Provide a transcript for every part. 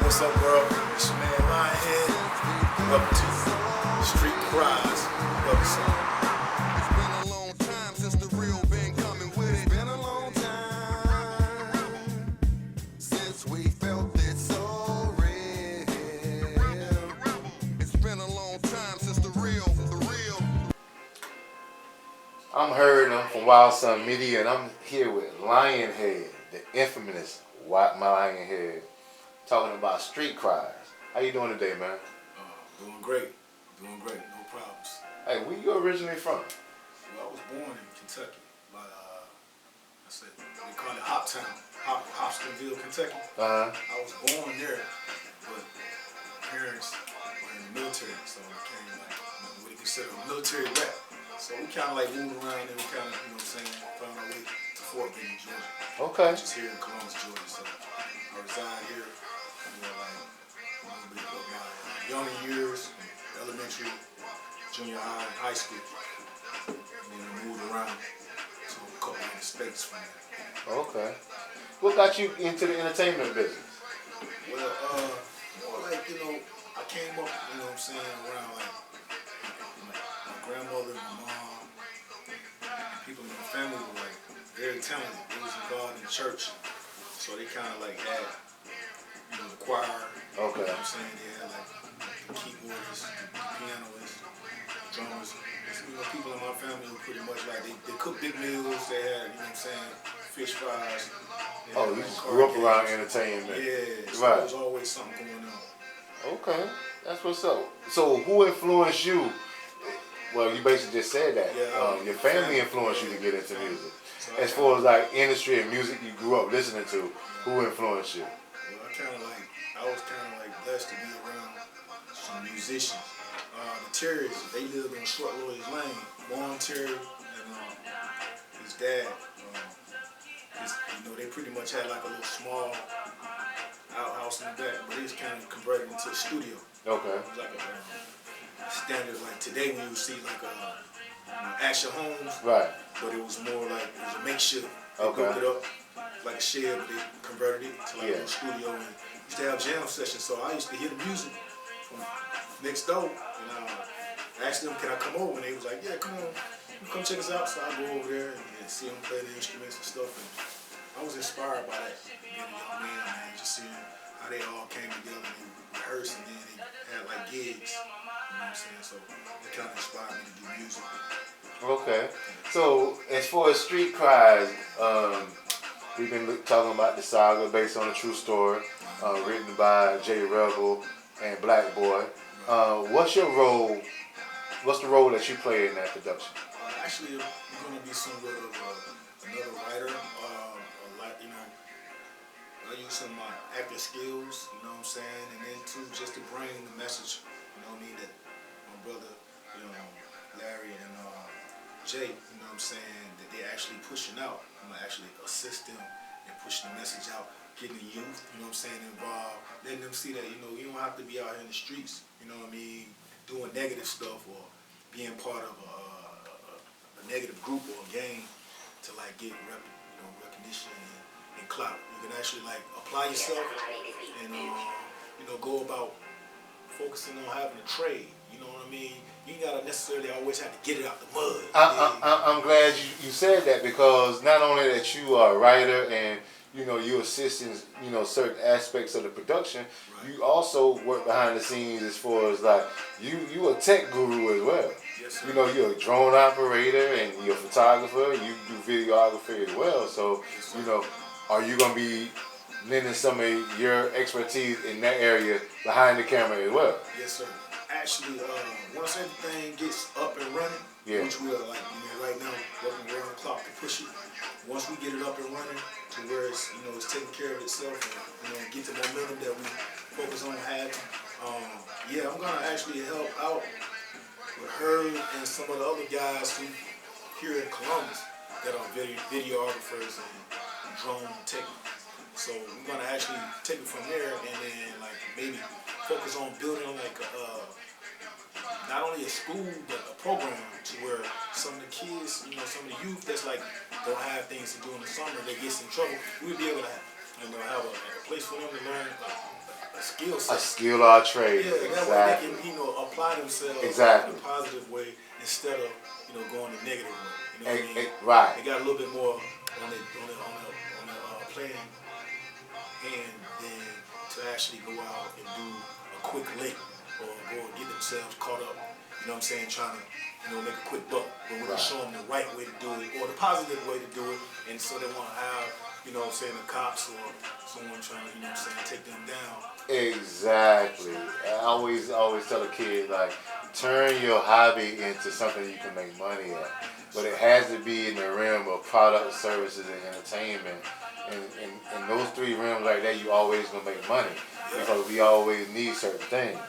What's up, world? It's your man LionHead. Welcome to Street Cries Webisode. It's been a long time since the real been coming with it. It's been a long time since we felt it so real. It's been a long time since the real. I'm Heard, I'm from Wild Sun Media, and I'm here with LionHead, the infamous LionHead, talking about Street Cries. How you doing today, man? Doing great. No problems. Hey, where you originally from? Well, I was born in Kentucky, but they call it Hoptown, Hopkinsville, Kentucky. I was born there, but parents were in the military, so I came what you consider a military rat. So we kind of like moved around and we kind of, you know what I'm saying, found our way to Fort Benning, Georgia. Okay. Which is here in Columbus, Georgia. So I reside here, you know, like a little bit of my younger years, elementary, junior high, high school. And then I moved around to a couple of states from there. Okay. What got you into the entertainment business? Well, more like, you know, I came up, you know what I'm saying, around like my grandmother and my mom, and people in my family were like very talented. They was involved in church, so they kind of like had, you know, the choir. Okay. You know what I'm saying? They had like the keyboardists, the pianists, the drummers. So, you know, people in my family were pretty much like they cooked big meals. They had, you know what I'm saying, fish fries. Oh, you just grew up around entertainment. Yeah, so right. there was always something going on. Okay, that's what's up. So who influenced you? Well, you basically just said that. Yeah, your family influenced you to get into music. So As far as like industry and music you grew up listening to, who influenced you? Well, I was kind of like blessed to be around some musicians. The Terrys, they lived on Short Lloyd's Lane. Warren Terry and his dad, you know, they pretty much had like a little small outhouse in the back, but it's kind of converted into a studio. Okay. It was like a standard, like today when you see like Asher Homes, Right. but it was more like it was a makeshift. They Okay. built it up like a shed, but they converted it to like a Yeah. little studio and used to have jam sessions. So I used to hear the music from next door, and I asked them, "Can I come over?" And they was like, "Yeah, come on, you come check us out." So I go over there and see them play the instruments and stuff. And I was inspired by that, being a young man, just seeing how they all came together and they rehearsed, and then they had like gigs. You know what I'm saying? So it kind of inspired me to do music. Okay. So as far as Street Cries, we've been talking about the saga based on a true story, written by J. Rebel and Black Boy. What's your role? What's the role that you play in that production? Actually, I'm going to be somewhat of another writer. You know, I use some of my acting skills, you know what I'm saying, and then too, just to bring the message, you know what I mean, that my brother, you know, Larry and Jay, you know what I'm saying, that they're actually pushing out. I'm going to actually assist them in pushing the message out, getting the youth, you know what I'm saying, involved, letting them see that, you know, you don't have to be out here in the streets, you know what I mean, doing negative stuff or being part of a negative group or a gang to like get recognition and clout. You can actually like apply yourself and you know, go about focusing on having a trade. You know what I mean? You ain't gotta necessarily always have to get it out the mud. I'm glad you said that, because not only that you are a writer and you know you assist in certain aspects of the production, Right. you also work behind the scenes as far as like you a tech guru as well. Yes, sir. You know, you're a drone operator and you're a photographer. You do videography as well. So Yes, sir. you know, are you gonna be lending some of your expertise in that area behind the camera as well? Yes, sir. Actually, once everything gets up and running, Yeah. which we are like, you know, right now working around the clock to push it. Once we get it up and running to where it's, you know, it's taking care of itself and, you know, get the momentum that we focus on having. Yeah, I'm gonna actually help out with her and some of the other guys who here in Columbus that are videographers and drone techniques. So we're gonna actually take it from there and then like maybe focus on building like not only a school but a program to where some of the kids, you know, some of the youth that's like don't have things to do in the summer, they get in trouble. We'll be able to and have a place for them to learn a skill A set. skill or a trade. Yeah, that way Exactly. they can, apply themselves Exactly. in a positive way instead of, going the negative way. You know what I mean? Right. They got a little bit more on the playing hand than to actually go out and do a quick lick or go and get themselves caught up. You know what I'm saying? Trying to, make a quick buck. But we're going to show them the right way to do it or the positive way to do it. And so they won't have, the cops or someone trying to, take them down. Exactly. I always tell a kid, like, turn your hobby into something you can make money at. But it has to be in the realm of product, services, and entertainment. And in those three realms like that, you always gonna make money because we always need certain things.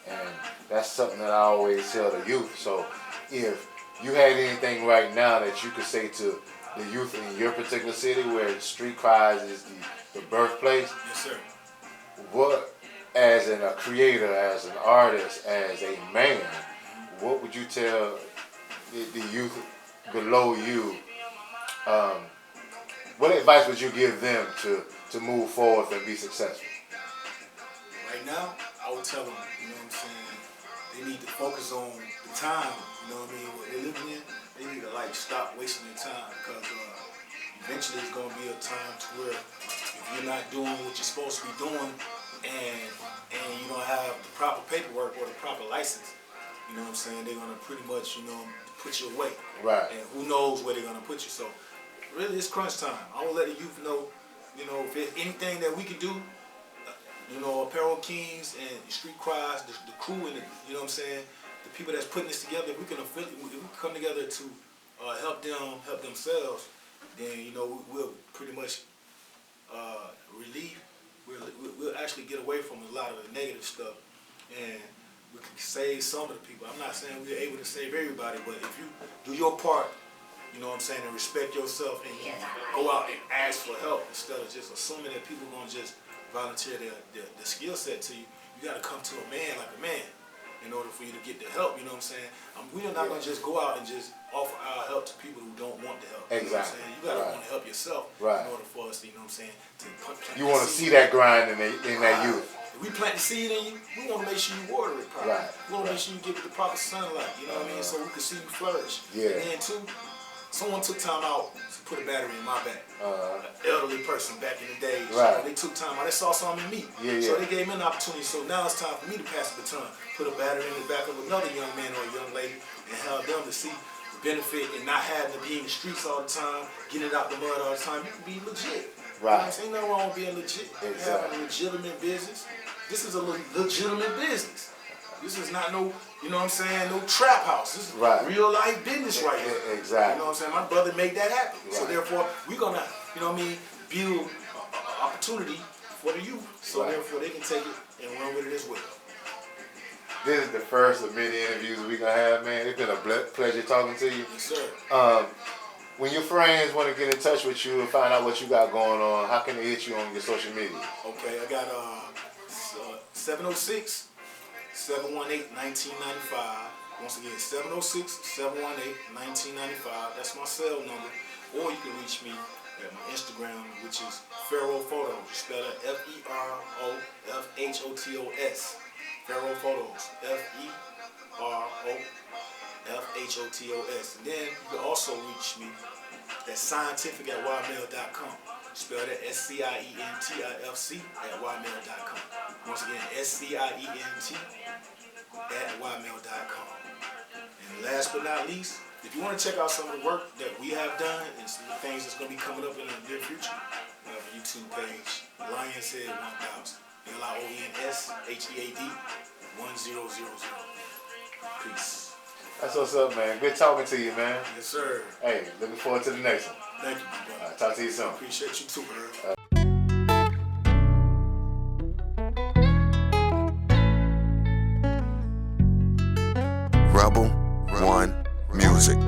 And that's something that I always tell the youth. So if you had anything right now that you could say to the youth in your particular city where Street Cries is the birthplace, Yes, sir. what, as a creator, as an artist, as a man, what would you tell the youth below you? What advice would you give them to move forward and be successful? Right now, I would tell them, they need to focus on the time, what they're living in. They need to, stop wasting their time because eventually it's going to be a time to where if you're not doing what you're supposed to be doing and you don't have the proper paperwork or the proper license, they're going to pretty much, put you away. Right. And who knows where they're going to put you. So really, it's crunch time. I will let the youth know, if there's anything that we can do, Apparel Kings and Street Cries, the crew and the people that's putting this together, if we can come together to help themselves, then we'll pretty much we'll actually get away from a lot of the negative stuff, and we can save some of the people. I'm not saying we're able to save everybody, but if you do your part, and respect yourself and you go out and ask for help instead of just assuming that people are going to just volunteer their skill set to you, you got to come to a man like a man in order for you to get the help. You know what I'm saying? We are not going to just go out and just offer our help to people who don't want the help. Exactly. You know what I'm saying? You got to want to help yourself in order for us to, You want to see that grind in that youth. If we plant the seed in you, we want to make sure you water it properly. Right. We want to make sure you give it the proper sunlight, you know what I mean? So we can see you flourish. Yeah. And then too, someone took time out to put a battery in my back. An elderly person back in the days. Right. They took time out. They saw something in me. So they gave me an opportunity. So now it's time for me to pass the baton. Put a battery in the back of another young man or a young lady and have them to see the benefit and not having to be in the streets all the time, getting it out the mud all the time. You can be legit. Right. Ain't nothing wrong with being legit. Having a legitimate business. This is a legitimate business. This is not no, no trap house. This is real life business right here. Exactly. You know what I'm saying? My brother made that happen. Right. So therefore, we're going to, build an opportunity for the youth. So therefore, they can take it and run with it as well. This is the first of many interviews we're going to have, man. It's been a pleasure talking to you. Yes, sir. When your friends want to get in touch with you and find out what you got going on, how can they hit you on your social media? Okay, I got 706 718-1995. Once again, 706-718-1995. That's my cell number. Or you can reach me at my Instagram, which is Pharaoh Photos. You spell it F-E-R-O-F-H-O-T-O-S. Pharaoh Photos. F-E-R-O-F-H-O-T-O-S. And then you can also reach me at scientific@ymail.com. Spell that SCIENTIFC at ymail.com. Once again, SCIENT@ymail.com. And last but not least, if you want to check out some of the work that we have done and some of the things that's going to be coming up in the near future, we have a YouTube page, LionHead 1000. LionShead 1000. Peace. That's what's up, man. Good talking to you, man. Yes, sir. Hey, looking forward to the next one. Thank you, my brother. Talk to you soon. Appreciate you too, bro. Rebel One Music.